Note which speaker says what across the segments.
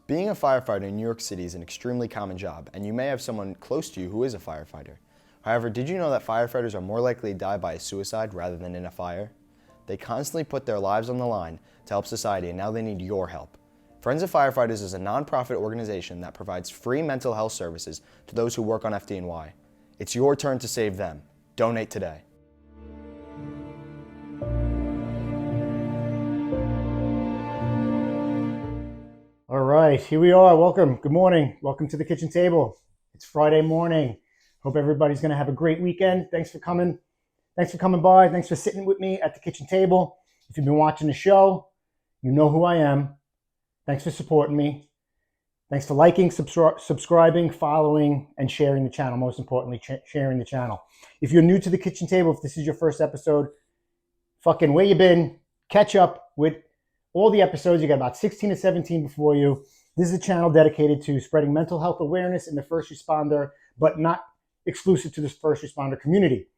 Speaker 1: Being a firefighter in New York City is an extremely common job, and you may have someone close to you who is a firefighter. However, did you know that firefighters are more likely to die by a suicide rather than in a fire? They constantly put their lives on the line to help society, and now they need your help. Friends of Firefighters is a non-profit organization that provides free mental health services to those who work on FDNY. It's your turn to save them. Donate today.
Speaker 2: All right, here we are. Welcome. Good morning. Welcome to the kitchen table. It's Friday morning. Hope everybody's going to have a great weekend. Thanks for coming. Thanks for coming by. Thanks for sitting with me at the kitchen table. If you've been watching the show, you know who I am. Thanks for supporting me. Thanks for liking, subscribing, following, and sharing the channel. Most importantly, sharing the channel. If you're new to the kitchen table, if this is your first episode, fucking where you been? Catch up with all the episodes. You got about 16 to 17 before you. This is a channel dedicated to spreading mental health awareness in the first responder, but not exclusive to the first responder community.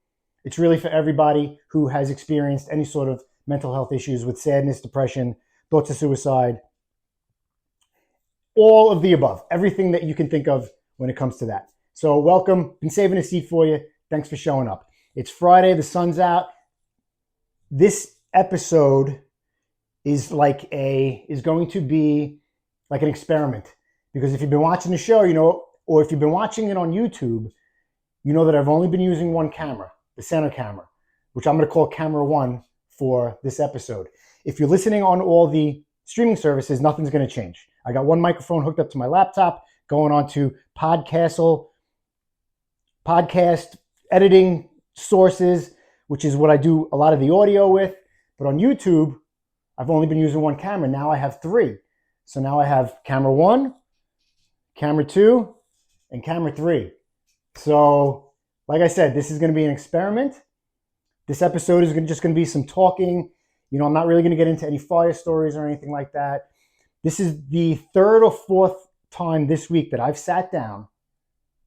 Speaker 2: It's really for everybody who has experienced any sort of mental health issues with sadness, depression, thoughts of suicide, all of the above, everything that you can think of when it comes to that. So welcome. Been saving a seat for you. Thanks for showing up. It's Friday. The sun's out. This episode is going to be like an experiment, because if you've been watching the show, you know, or if you've been watching it on YouTube, you know that I've only been using one camera, the center camera, which I'm going to call camera one for this episode. If you're listening on all the streaming services, nothing's going to change. I got one microphone hooked up to my laptop, going on to podcast editing sources, which is what I do a lot of the audio with. But on YouTube, I've only been using one camera. Now I have three. So now I have camera one, camera two, and camera three. So like I said, this is going to be an experiment. This episode is just going to be some talking. You know, I'm not really going to get into any fire stories or anything like that. This is the third or fourth time this week that I've sat down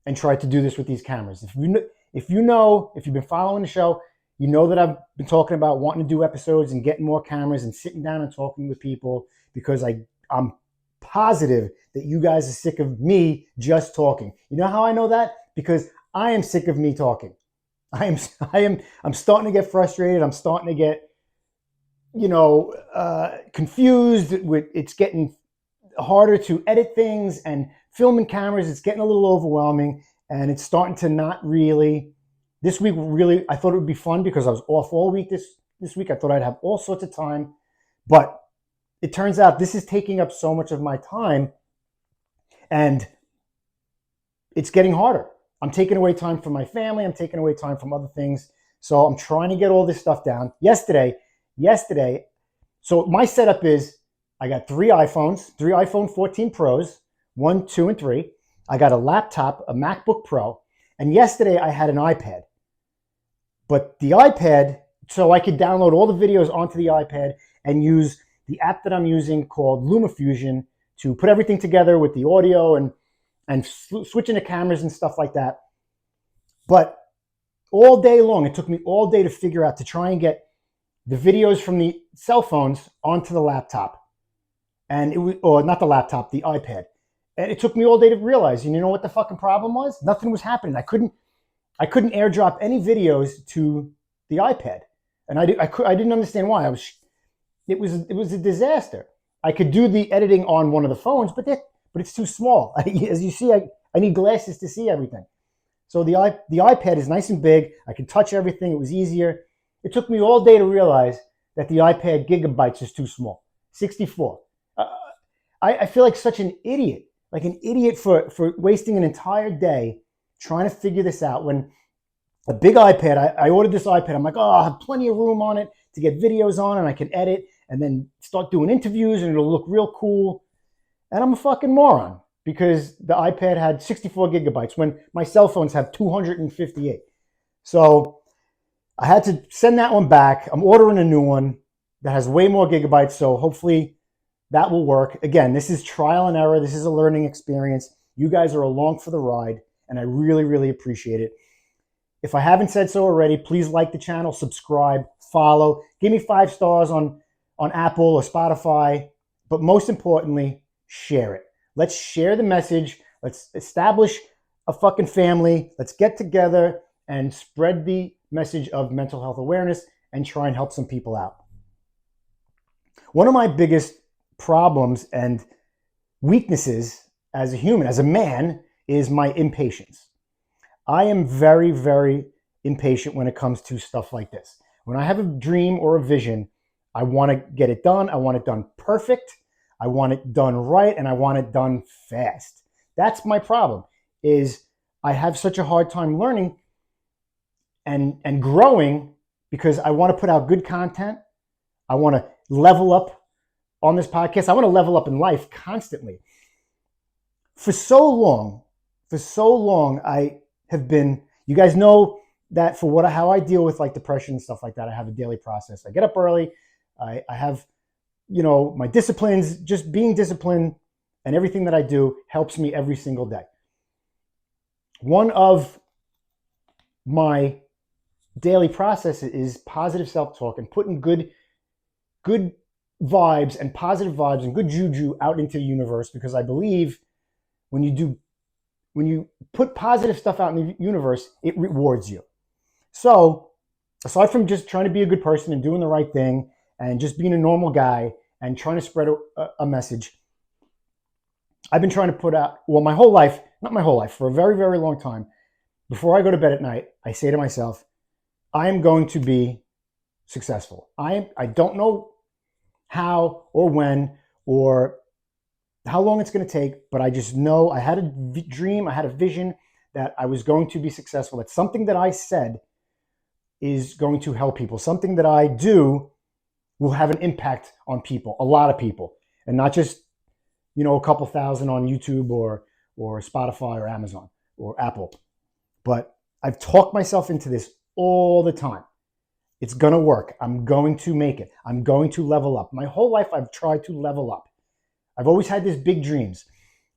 Speaker 2: and tried to do this with these cameras. If you've been following the show, you know that I've been talking about wanting to do episodes and getting more cameras and sitting down and talking with people, because I'm positive that you guys are sick of me just talking. You know how I know that? Because I am sick of me talking. I'm starting to get frustrated. I'm starting to get, confused with, it's getting harder to edit things and filming cameras. It's getting a little overwhelming, and it's starting to not really. This week, really, I thought it would be fun because I was off all week this week. I thought I'd have all sorts of time, but it turns out this is taking up so much of my time, and it's getting harder. I'm taking away time from my family. I'm taking away time from other things. So I'm trying to get all this stuff down. Yesterday, so my setup is I got three iPhone 14 Pros, 1, 2, and 3. I got a laptop, a MacBook Pro, and yesterday I had an iPad. But the iPad, so I could download all the videos onto the iPad and use the app that I'm using called LumaFusion to put everything together with the audio and switching the cameras and stuff like that. But all day long, it took me all day to figure out, to try and get the videos from the cell phones onto the laptop. And not the laptop, the iPad. And it took me all day to realize, you know what the fucking problem was? Nothing was happening. I couldn't airdrop any videos to the iPad. And I didn't understand why. It was a disaster. I could do the editing on one of the phones, but it's too small. As you see, I need glasses to see everything. So the iPad is nice and big. I can touch everything. It was easier. It took me all day to realize that the iPad gigabytes is too small. 64. I feel like such an idiot. Like an idiot for wasting an entire day trying to figure this out, when a big iPad, I ordered this iPad. I'm like, oh, I'll have plenty of room on it to get videos on, and I can edit and then start doing interviews, and it'll look real cool. And I'm a fucking moron, because the iPad had 64 gigabytes when my cell phones have 258. So I had to send that one back. I'm ordering a new one that has way more gigabytes, so hopefully that will work. Again, this is trial and error. This is a learning experience. You guys are along for the ride, and I really, really appreciate it. If I haven't said so already, please like the channel, subscribe, follow. Give me 5 stars on Apple or Spotify. But most importantly, share it. Let's share the message. Let's establish a fucking family. Let's get together and spread the message of mental health awareness and try and help some people out. One of my biggest problems and weaknesses as a human, as a man, is my impatience. I am very, very impatient when it comes to stuff like this. When I have a dream or a vision, I want to get it done. I want it done perfect. I want it done right, and I want it done fast. That's my problem, is I have such a hard time learning and growing because I want to put out good content. I want to level up on this podcast. I want to level up in life constantly. For so long, I have been, you guys know that for how I deal with like depression and stuff like that, I have a daily process. I get up early. I have, my disciplines, just being disciplined, and everything that I do helps me every single day. One of my daily process is positive self-talk and putting good vibes and positive vibes and good juju out into the universe, because I believe when you put positive stuff out in the universe, it rewards you. So aside from just trying to be a good person and doing the right thing and just being a normal guy and trying to spread a message, I've been trying to put out, well, my whole life, not my whole life, for a very, very long time, before I go to bed at night, I say to myself, I am going to be successful. I don't know how or when or how long it's going to take, but I just know I had a dream, I had a vision that I was going to be successful. That something that I said is going to help people. Something that I do will have an impact on people, a lot of people, and not just, a couple thousand on YouTube or Spotify or Amazon or Apple. But I've talked myself into this all the time. It's going to work. I'm going to make it. I'm going to level up. My whole life, I've tried to level up. I've always had these big dreams.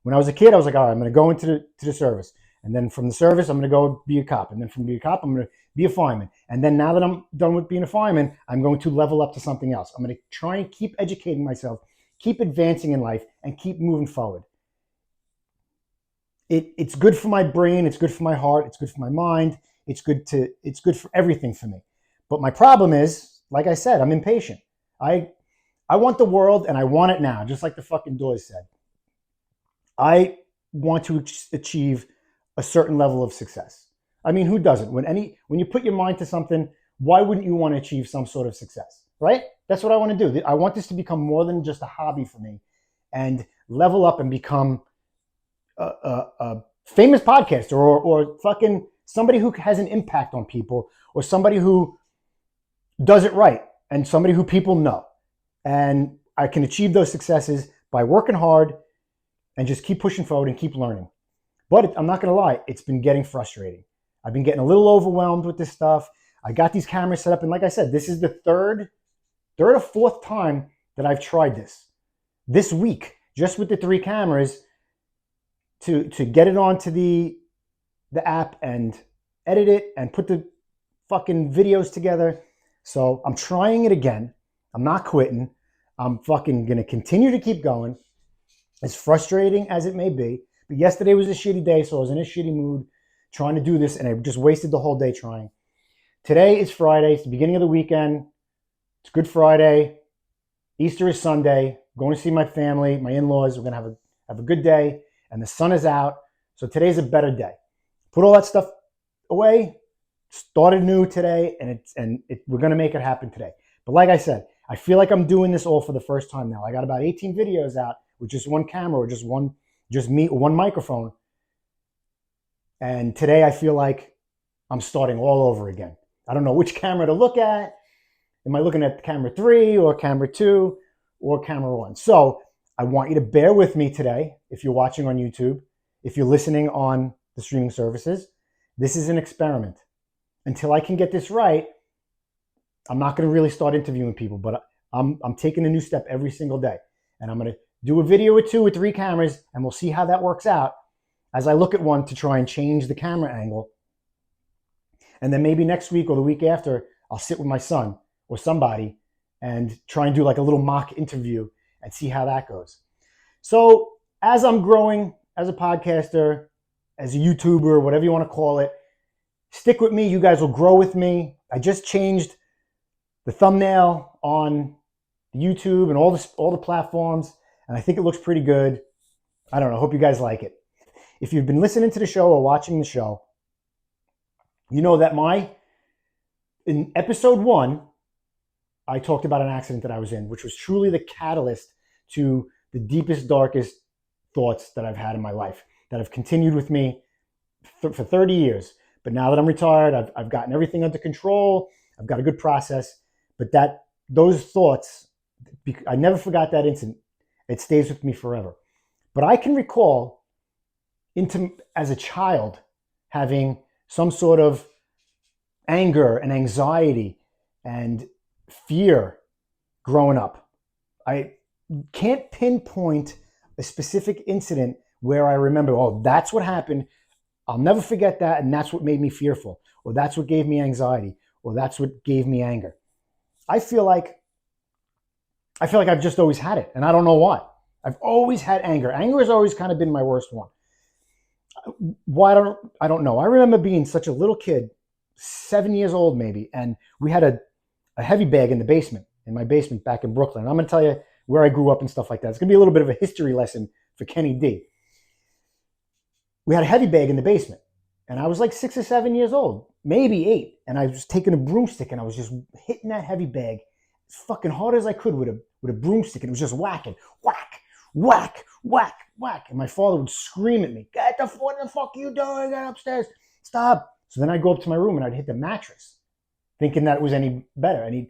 Speaker 2: When I was a kid, I was like, all right, I'm going to go into the service. And then from the service, I'm going to go be a cop. And then from being a cop, I'm going to be a fireman. And then now that I'm done with being a fireman, I'm going to level up to something else. I'm going to try and keep educating myself, keep advancing in life, and keep moving forward. It's good for my brain. It's good for my heart. It's good for my mind. It's good for everything for me. But my problem is, like I said, I'm impatient. I want the world and I want it now, just like the fucking Doors said. I want to achieve a certain level of success. I mean, who doesn't? When you put your mind to something, why wouldn't you want to achieve some sort of success, right? That's what I want to do. I want this to become more than just a hobby for me and level up and become a famous podcaster or fucking somebody who has an impact on people, or somebody who does it right and somebody who people know. And I can achieve those successes by working hard and just keep pushing forward and keep learning. But I'm not going to lie, it's been getting frustrating. I've been getting a little overwhelmed with this stuff. I got these cameras set up, and like I said, this is the third or fourth time that I've tried this week, just with the 3 cameras, to get it onto the app and edit it and put the fucking videos together. So I'm trying it again. I'm not quitting. I'm fucking going to continue to keep going, as frustrating as it may be. But yesterday was a shitty day, so I was in a shitty mood trying to do this, and I just wasted the whole day trying. Today is Friday. It's the beginning of the weekend. It's Good Friday. Easter is Sunday. I'm going to see my family, my in-laws. We're going to have a good day, and the sun is out. So today's a better day. Put all that stuff away. Started new today, and we're going to make it happen today. But like I said, I feel like I'm doing this all for the first time now. I got about 18 videos out with just one camera or just me, one microphone. And today I feel like I'm starting all over again. I don't know which camera to look at. Am I looking at camera 3 or camera 2 or camera 1? So I want you to bear with me today. If you're watching on YouTube, if you're listening on the streaming services, this is an experiment. Until I can get this right, I'm not going to really start interviewing people, but I'm taking a new step every single day. And I'm going to do a video or 2 with 3 cameras, and we'll see how that works out as I look at one to try and change the camera angle. And then maybe next week or the week after, I'll sit with my son or somebody and try and do like a little mock interview and see how that goes. So as I'm growing as a podcaster, as a YouTuber, whatever you want to call it, stick with me. You guys will grow with me. I just changed the thumbnail on YouTube and all the platforms, and I think it looks pretty good. I don't know. I hope you guys like it. If you've been listening to the show or watching the show, you know that in episode 1, I talked about an accident that I was in, which was truly the catalyst to the deepest, darkest thoughts that I've had in my life that have continued with me for 30 years. But now that I'm retired, I've gotten everything under control. I've got a good process. But those thoughts, I never forgot that incident. It stays with me forever. But I can recall as a child having some sort of anger and anxiety and fear growing up. I can't pinpoint a specific incident where I remember, oh, that's what happened. I'll never forget that, and that's what made me fearful, or that's what gave me anxiety, or that's what gave me anger. I feel like I've just always had it, and I don't know why. I've always had anger. Anger has always kind of been my worst one. Why I don't know. I remember being such a little kid, 7 years old maybe, and we had a heavy bag in my basement back in Brooklyn. And I'm going to tell you where I grew up and stuff like that. It's going to be a little bit of a history lesson for Kenny D. We had a heavy bag in the basement, and I was like 6 or 7 years old, maybe 8, and I was taking a broomstick and I was just hitting that heavy bag as fucking hard as I could with a broomstick, and it was just whacking, whack, whack, whack, whack. And my father would scream at me, what the fuck are you doing? Get upstairs, stop. So then I'd go up to my room and I'd hit the mattress, thinking that it was any better. And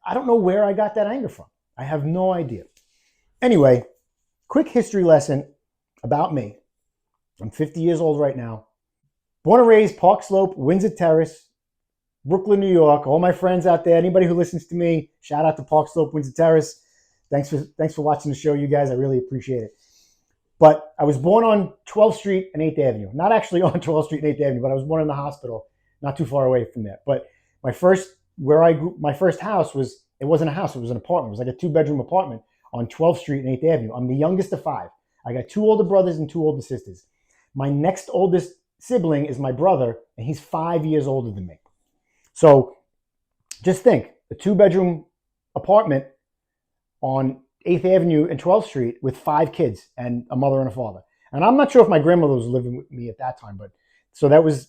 Speaker 2: I don't know where I got that anger from. I have no idea. Anyway, quick history lesson about me. I'm 50 years old right now. Born and raised Park Slope, Windsor Terrace, Brooklyn, New York. All my friends out there, anybody who listens to me, shout out to Park Slope, Windsor Terrace. Thanks for watching the show, you guys. I really appreciate it. But I was born on 12th Street and 8th Avenue. Not actually on 12th Street and 8th Avenue, but I was born in the hospital, not too far away from there. But my first house it wasn't a house, it was an apartment. It was like a 2-bedroom apartment on 12th Street and 8th Avenue. I'm the youngest of 5. I got 2 older brothers and 2 older sisters. My next oldest sibling is my brother, and he's 5 years older than me. So just think, a 2-bedroom apartment on 8th Avenue and 12th Street with 5 kids and a mother and a father. And I'm not sure if my grandmother was living with me at that time, but so that was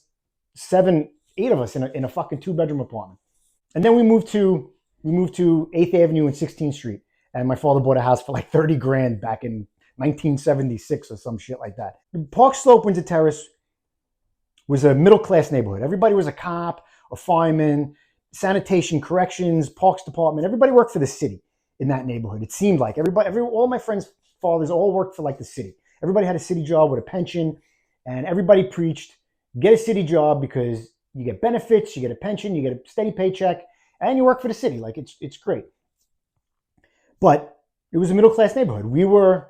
Speaker 2: 7, 8 of us in a fucking 2-bedroom apartment. And then we moved to 8th Avenue and 16th Street. And my father bought a house for like 30 grand back in 1976 or some shit like that. Park Slope, Windsor Terrace was a middle-class neighborhood. Everybody was a cop, a fireman, sanitation, corrections, parks department. Everybody worked for the city in that neighborhood. It seemed like all my friends' fathers all worked for like the city. Everybody had a city job with a pension, and everybody preached, get a city job because you get benefits, you get a pension, you get a steady paycheck, and you work for the city. Like it's great. But it was a middle-class neighborhood. We were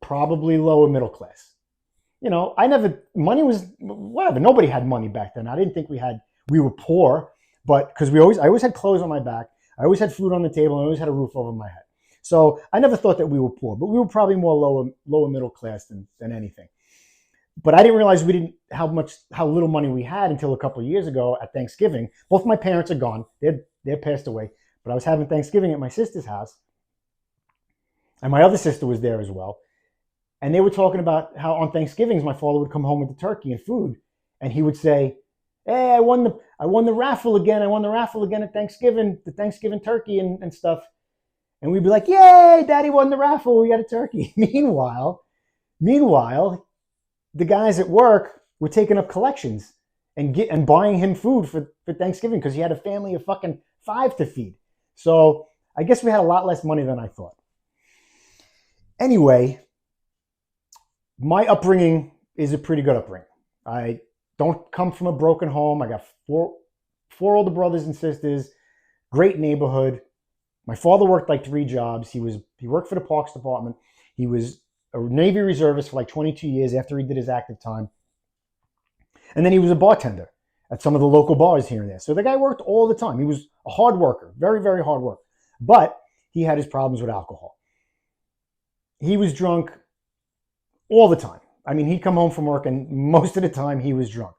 Speaker 2: probably lower middle class. Money was whatever. Nobody had money back then. I didn't think we were poor, but because I always had clothes on my back. I always had food on the table, and I always had a roof over my head. So I never thought that we were poor, but we were probably more lower middle class than anything. But I didn't realize how little money we had until a couple of years ago at Thanksgiving. Both my parents are gone. They're passed away. But I was having Thanksgiving at my sister's house, and my other sister was there as well. And they were talking about how on Thanksgivings my father would come home with the turkey and food, and he would say, "Hey, I won the raffle again. I won the raffle again at Thanksgiving, the Thanksgiving turkey and stuff." And we'd be like, "Yay, Daddy won the raffle. We got a turkey." Meanwhile, the guys at work were taking up collections and buying him food for Thanksgiving because he had a family of fucking 5 to feed. So I guess we had a lot less money than I thought. Anyway, my upbringing is a pretty good upbringing. I don't come from a broken home. I got four older brothers and sisters, great neighborhood. My father worked like 3 jobs. He worked for the Parks Department. He was a Navy reservist for like 22 years after he did his active time. And then he was a bartender at some of the local bars here and there. So the guy worked all the time. He was a hard worker, very, very hard worker. But he had his problems with alcohol. He was drunk all the time. I mean, he'd come home from work and most of the time he was drunk.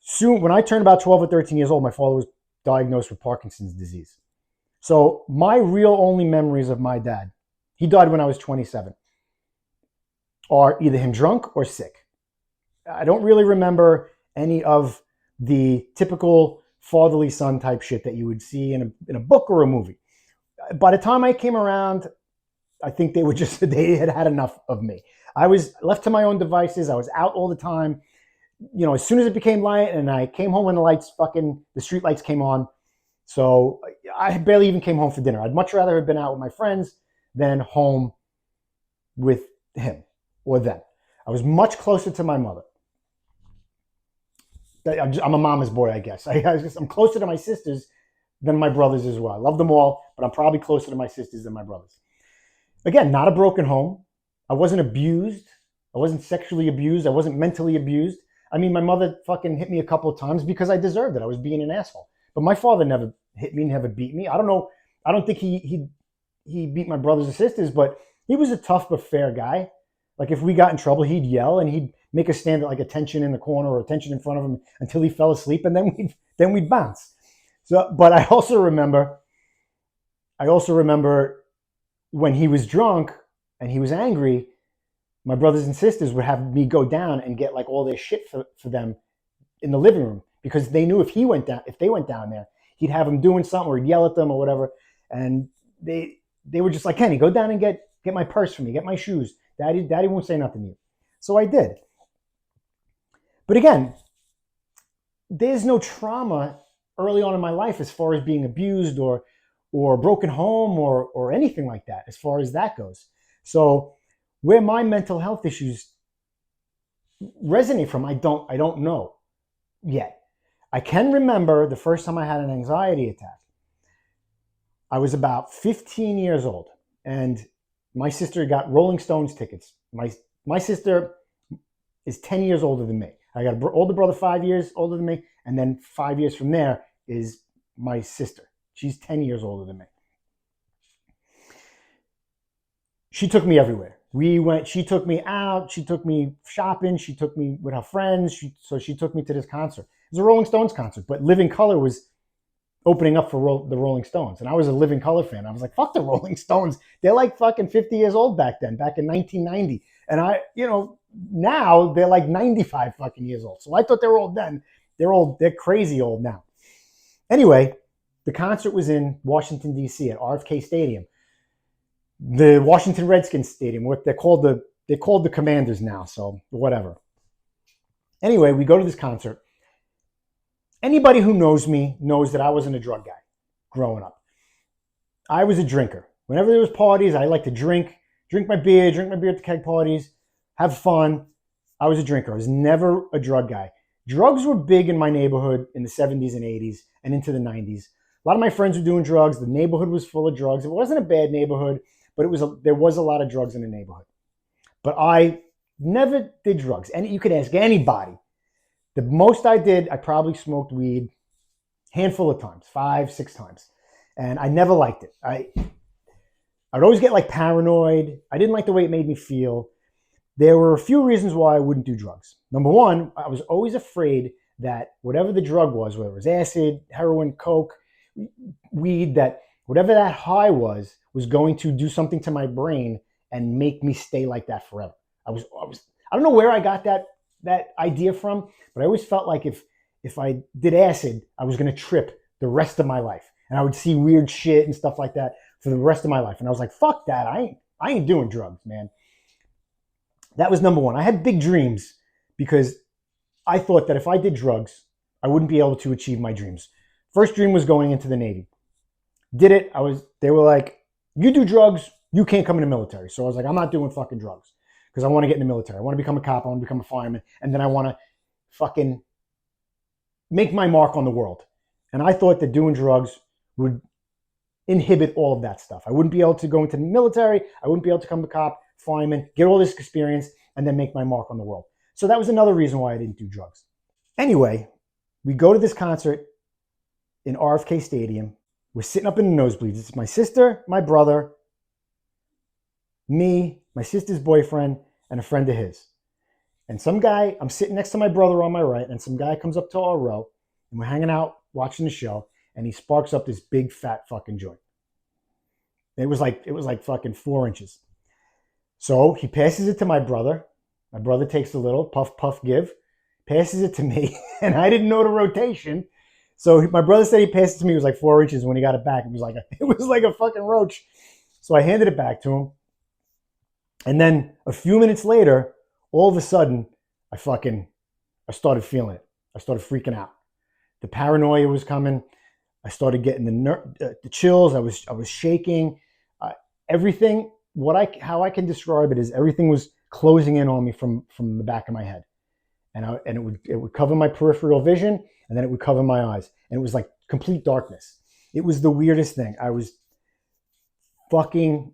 Speaker 2: Soon, when I turned about 12 or 13 years old, my father was diagnosed with Parkinson's disease. So my real only memories of my dad, he died when I was 27, are either him drunk or sick. I don't really remember any of the typical fatherly son type shit that you would see in a book or a movie. By the time I came around, I think they had had enough of me. I was left to my own devices. I was out all the time. You know, as soon as it became light and I came home when the street lights came on. So I barely even came home for dinner. I'd much rather have been out with my friends than home with him or them. I was much closer to my mother. I'm a mama's boy, I guess. I'm closer to my sisters than my brothers as well. I love them all, but I'm probably closer to my sisters than my brothers. Again, not a broken home. I wasn't abused. I wasn't sexually abused. I wasn't mentally abused. I mean, my mother fucking hit me a couple of times because I deserved it. I was being an asshole. But my father never hit me, never beat me. I don't know. I don't think he beat my brothers and sisters, but he was a tough but fair guy. Like if we got in trouble, he'd yell and he'd make us stand at like attention in the corner or attention in front of him until he fell asleep, and then we'd bounce. So, but I also remember when he was drunk and he was angry, my brothers and sisters would have me go down and get like all their shit for them in the living room, because they knew if they went down there, he'd have them doing something or he'd yell at them or whatever. And they were just like, Kenny, go down and get my purse for me, get my shoes. Daddy won't say nothing to you. So I did. But again, there's no trauma early on in my life as far as being abused or broken home or anything like that, as far as that goes. So where my mental health issues resonate from, I don't know yet. I can remember the first time I had an anxiety attack. I was about 15 years old, and my sister got Rolling Stones tickets. My sister is 10 years older than me. I got an older brother 5 years older than me, and then 5 years from there is my sister. She's 10 years older than me. She took me everywhere. She took me out, she took me shopping, she took me with her friends, so she took me to this concert. It was a Rolling Stones concert, but Living Colour was opening up for the Rolling Stones, and I was a Living Colour fan. I was like, fuck the Rolling Stones. They're like fucking 50 years old back in 1990. And now they're like 95 fucking years old. So I thought they were old then. They're crazy old now. Anyway, the concert was in Washington, D.C. at RFK Stadium. The Washington Redskins Stadium, what they're called the Commanders now, so whatever. Anyway, we go to this concert. Anybody who knows me knows that I wasn't a drug guy growing up. I was a drinker. Whenever there was parties, I like to drink my beer at the keg parties, have fun. I was a drinker. I was never a drug guy. Drugs were big in my neighborhood in the 70s and 80s and into the 90s. A lot of my friends were doing drugs. The neighborhood was full of drugs. It wasn't a bad neighborhood, but there was a lot of drugs in the neighborhood. But I never did drugs. And you could ask anybody. The most I did, I probably smoked weed a handful of times, 5, 6 times. And I never liked it. I'd always get like paranoid. I didn't like the way it made me feel. There were a few reasons why I wouldn't do drugs. Number one, I was always afraid that whatever the drug was, whether it was acid, heroin, coke, weed, that whatever that high was going to do something to my brain and make me stay like that forever. I don't know where I got that idea from, but I always felt like if I did acid, I was going to trip the rest of my life, and I would see weird shit and stuff like that for the rest of my life. And I was like, fuck that. I ain't doing drugs, man. That was number one. I had big dreams because I thought that if I did drugs, I wouldn't be able to achieve my dreams. First dream was going into the Navy. Did it. They were like, you do drugs, you can't come in the military. So I was like, I'm not doing fucking drugs because I want to get in the military. I want to become a cop. I want to become a fireman. And then I want to fucking make my mark on the world. And I thought that doing drugs would inhibit all of that stuff. I wouldn't be able to go into the military. I wouldn't be able to become a cop, fireman, get all this experience, and then make my mark on the world. So that was another reason why I didn't do drugs. Anyway, we go to this concert in RFK Stadium. We're sitting up in the nosebleeds. It's my sister, my brother, me, my sister's boyfriend, and a friend of his. And some guy, I'm sitting next to my brother on my right, and some guy comes up to our row, and we're hanging out watching the show, and he sparks up this big fat fucking joint. It was like fucking 4 inches. So he passes it to my brother. My brother takes a little puff, puff, give, passes it to me, and I didn't know the rotation. So my brother said he passed it to me. It was like 4 inches. When he got it back, it was like a fucking roach. So I handed it back to him. And then a few minutes later, all of a sudden, I started feeling it. I started freaking out. The paranoia was coming. I started getting the chills. I was shaking. Everything. How I can describe it is everything was closing in on me from the back of my head, and it would cover my peripheral vision, and then it would cover my eyes, and it was like complete darkness. It was the weirdest thing. I was fucking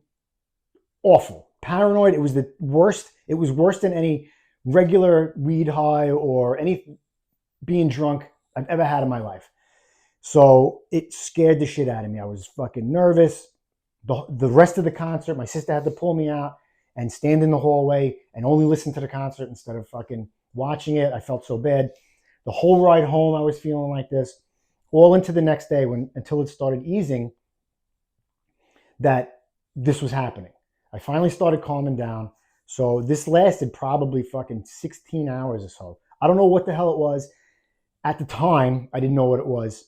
Speaker 2: awful, paranoid. It was the worst. It was worse than any regular weed high or any being drunk I've ever had in my life. So it scared the shit out of me. I was fucking nervous. The rest of the concert, my sister had to pull me out and stand in the hallway and only listen to the concert instead of fucking watching it. I felt so bad. The whole ride home, I was feeling like this. All into the next day until it started easing that this was happening. I finally started calming down. So this lasted probably fucking 16 hours or so. I don't know what the hell it was. At the time, I didn't know what it was.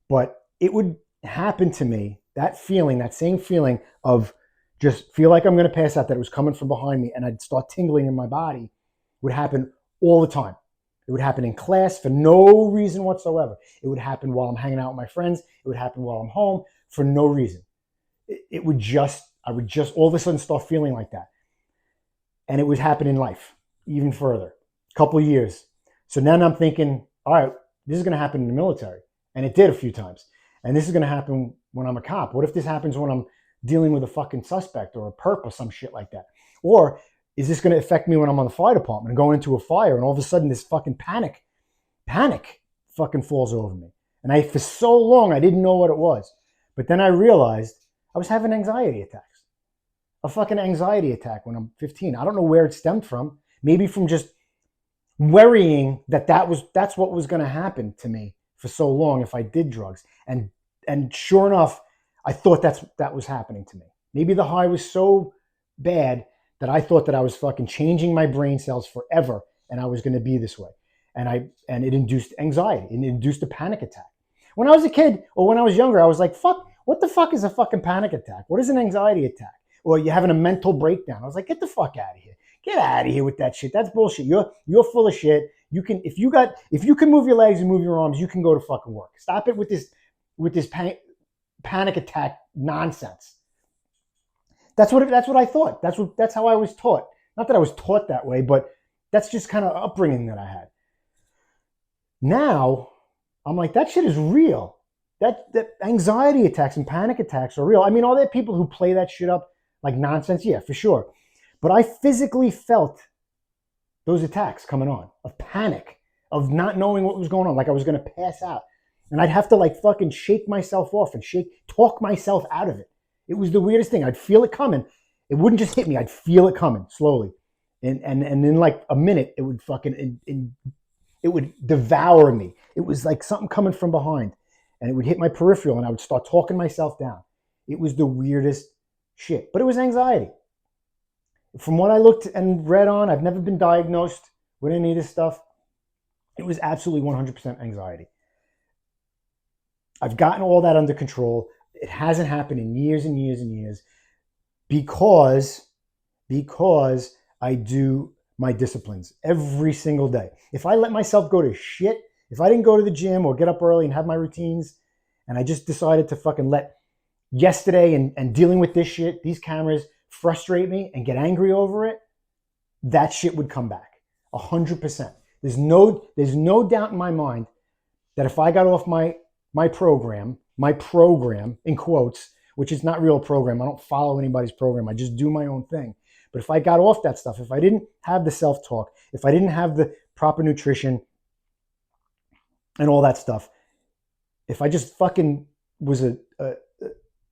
Speaker 2: But it would happen to me, that feeling, that same feeling of just feel like I'm going to pass out, that it was coming from behind me, and I'd start tingling in my body, would happen all the time. It would happen in class for no reason whatsoever. It would happen while I'm hanging out with my friends. It would happen while I'm home for no reason. I would just all of a sudden start feeling like that. And it would happen in life, even further, a couple of years. So now I'm thinking, all right, this is going to happen in the military. And it did a few times. And this is going to happen when I'm a cop. What if this happens when I'm dealing with a fucking suspect or a perp or some shit like that? Or is this going to affect me when I'm on the fire department and going into a fire and all of a sudden this fucking panic fucking falls over me? And for so long, I didn't know what it was. But then I realized I was having anxiety attacks. A fucking anxiety attack when I'm 15. I don't know where it stemmed from. Maybe from just worrying that's what was going to happen to me for so long if I did drugs. And sure enough, I thought that was happening to me. Maybe the high was so bad that I thought that I was fucking changing my brain cells forever and I was going to be this way. And it induced anxiety. It induced a panic attack. When I was a kid or when I was younger, I was like, fuck, what the fuck is a fucking panic attack? What is an anxiety attack? Or you're having a mental breakdown. I was like, get the fuck out of here. Get out of here with that shit. That's bullshit. You're full of shit. You can, if you can move your legs and move your arms, you can go to fucking work. Stop it with this panic attack nonsense. That's what I thought. That's how I was taught. Not that I was taught that way, but that's just kind of upbringing that I had. Now I'm like, that shit is real. That anxiety attacks and panic attacks are real. I mean, are there people who play that shit up like nonsense? Yeah, for sure. But I physically felt those attacks coming on, of panic, of not knowing what was going on, like I was going to pass out. And I'd have to like fucking shake myself off and talk myself out of it. It was the weirdest thing. I'd feel it coming. It wouldn't just hit me. I'd feel it coming slowly. And in like a minute, it would fucking, it would devour me. It was like something coming from behind. And it would hit my peripheral and I would start talking myself down. It was the weirdest shit. But it was anxiety. From what I looked and read on, I've never been diagnosed with any of this stuff. It was absolutely 100% anxiety. I've gotten all that under control. It hasn't happened in years and years and years because I do my disciplines every single day. If I let myself go to shit, if I didn't go to the gym or get up early and have my routines, and I just decided to fucking let yesterday and dealing with this shit, these cameras, frustrate me and get angry over it, that shit would come back 100%. There's no doubt in my mind that if I got off my program in quotes, which is not real program. I don't follow anybody's program. I just do my own thing. But if I got off that stuff, if I didn't have the self-talk, if I didn't have the proper nutrition and all that stuff, if I just fucking was a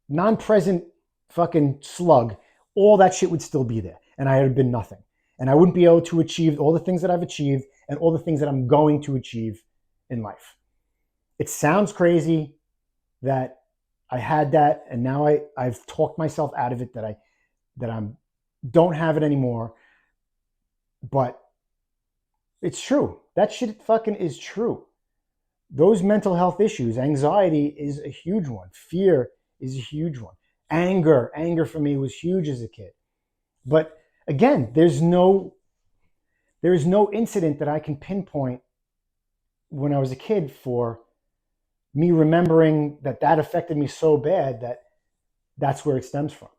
Speaker 2: non-present fucking slug, all that shit would still be there. And I had been nothing. and I wouldn't be able to achieve all the things that I've achieved and all the things that I'm going to achieve in life. It sounds crazy that I had that, and now I've talked myself out of it, that I don't have it anymore. But it's true. That shit fucking is true. Those mental health issues, anxiety is a huge one. Fear is a huge one. Anger for me was huge as a kid. But again, there's no incident that I can pinpoint when I was a kid for me remembering that affected me so bad that that's where it stems from.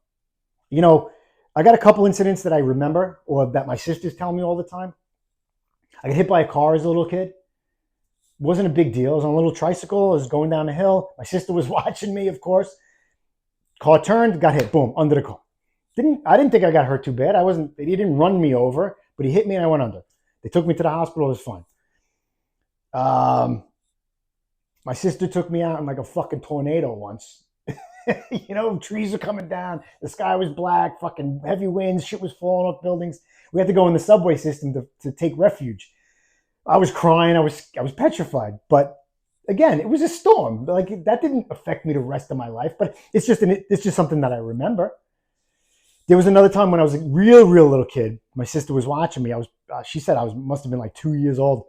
Speaker 2: You know, I got a couple incidents that I remember, or that my sisters tell me all the time. I got hit by a car as a little kid. It wasn't a big deal. I was on a little tricycle. I was going down a hill. My sister was watching me, of course. Car turned, got hit, boom, under the car. I didn't think I got hurt too bad. He didn't run me over, but he hit me and I went under. They took me to the hospital. It was fine. My sister took me out in like a fucking tornado once. You know, trees were coming down. The sky was black, fucking heavy winds, shit was falling off buildings. We had to go in the subway system to take refuge. I was crying. I was petrified. But again, it was a storm. Like, that didn't affect me the rest of my life. But it's just something that I remember. There was another time when I was a real little kid. My sister was watching me. She said I must have been like 2 years old.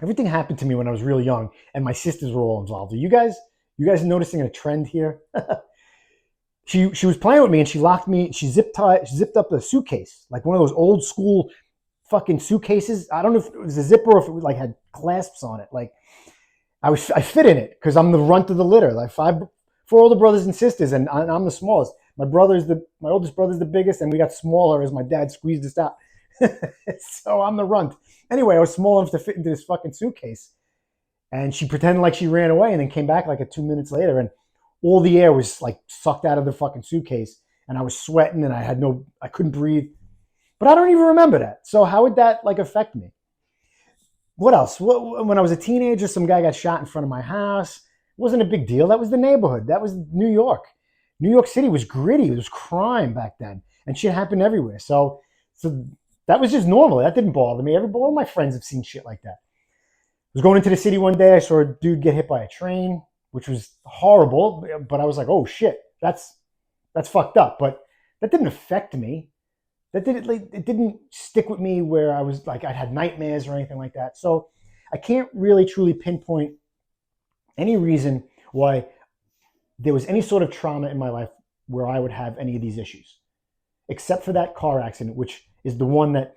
Speaker 2: Everything happened to me when I was real young, and my sisters were all involved. Are you guys noticing a trend here? She was playing with me, and she locked me. She zipped up a suitcase, like one of those old school fucking suitcases. I don't know if it was a zipper or if it was like had clasps on it. Like, I fit in it because I'm the runt of the litter. Like, four older brothers and sisters, and I'm the smallest. My oldest brother's the biggest, and we got smaller as my dad squeezed us out. So I'm the runt. Anyway, I was small enough to fit into this fucking suitcase. And she pretended like she ran away and then came back like 2 minutes later, and all the air was like sucked out of the fucking suitcase, and I was sweating and I couldn't breathe. But I don't even remember that. So how would that like affect me? What else? When I was a teenager, some guy got shot in front of my house. It wasn't a big deal. That was the neighborhood. That was New York. New York City was gritty. It was crime back then, and shit happened everywhere. So that was just normal. That didn't bother me. All my friends have seen shit like that. I was going into the city one day. I saw a dude get hit by a train, which was horrible. But I was like, oh shit, that's fucked up. But that didn't affect me. It didn't stick with me where I was like, I had nightmares or anything like that. So I can't really truly pinpoint any reason why there was any sort of trauma in my life where I would have any of these issues, except for that car accident, which is the one that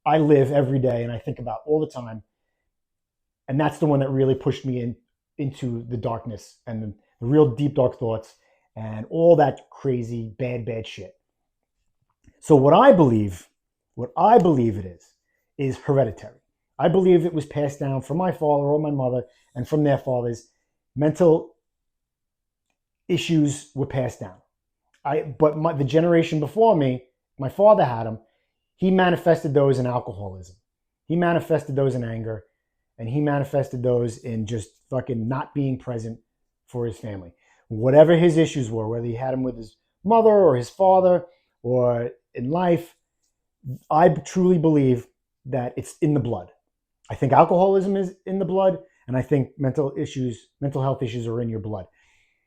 Speaker 2: I live every day and I think about all the time. And that's the one that really pushed me into the darkness and the real deep, dark thoughts and all that crazy, bad shit. So what I believe it is hereditary. I believe it was passed down from my father or my mother and from their fathers. Mental issues were passed down. The generation before me, my father had them. He manifested those in alcoholism. He manifested those in anger. And he manifested those in just fucking not being present for his family. Whatever his issues were, whether he had them with his mother or his father or in life, I truly believe that it's in the blood. I think alcoholism is in the blood, and I think mental health issues are in your blood.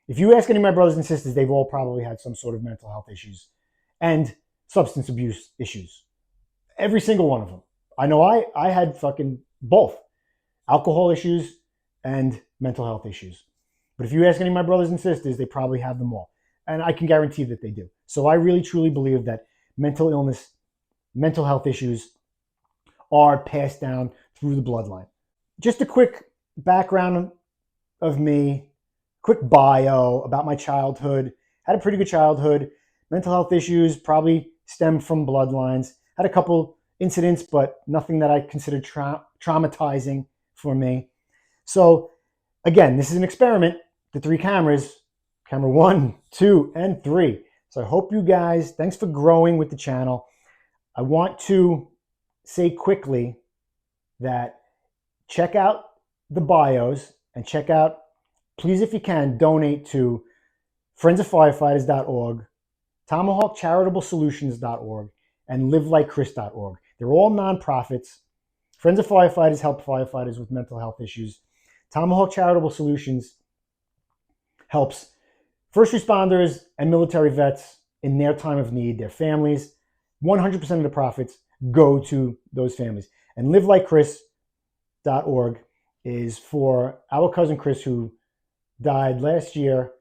Speaker 2: If you ask any of my brothers and sisters, they've all probably had some sort of mental health issues and substance abuse issues. Every single one of them. I know I had fucking both. Alcohol issues and mental health issues. But if you ask any of my brothers and sisters, they probably have them all. And I can guarantee that they do. So I really, truly believe that mental illness, mental health issues are passed down through the bloodline. Just a quick background of me, quick bio about my childhood. Had a pretty good childhood. Mental health issues probably stemmed from bloodlines. Had a couple incidents, but nothing that I considered traumatizing for me. So again, this is an experiment. The 3 cameras, camera 1, 2, and 3. So I hope you guys, thanks for growing with the channel. I want to say quickly that check out the bios and check out, please, if you can, donate to friendsoffirefighters.org, tomahawkcharitablesolutions.org, and livelikechris.org. They're all nonprofits. Friends of Firefighters help firefighters with mental health issues. Tomahawk Charitable Solutions helps first responders and military vets in their time of need, their families. 100% of the profits go to those families. And livelikechris.org is for our cousin Chris, who died last year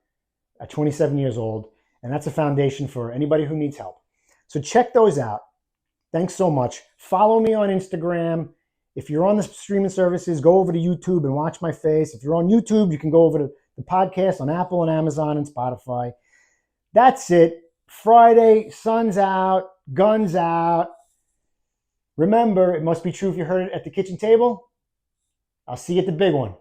Speaker 2: at 27 years old. And that's a foundation for anybody who needs help. So check those out. Thanks so much. Follow me on Instagram. If you're on the streaming services, go over to YouTube and watch my face. If you're on YouTube, you can go over to the podcast on Apple and Amazon and Spotify. That's it. Friday, sun's out, guns out. Remember, it must be true if you heard it at the kitchen table. I'll see you at the big one.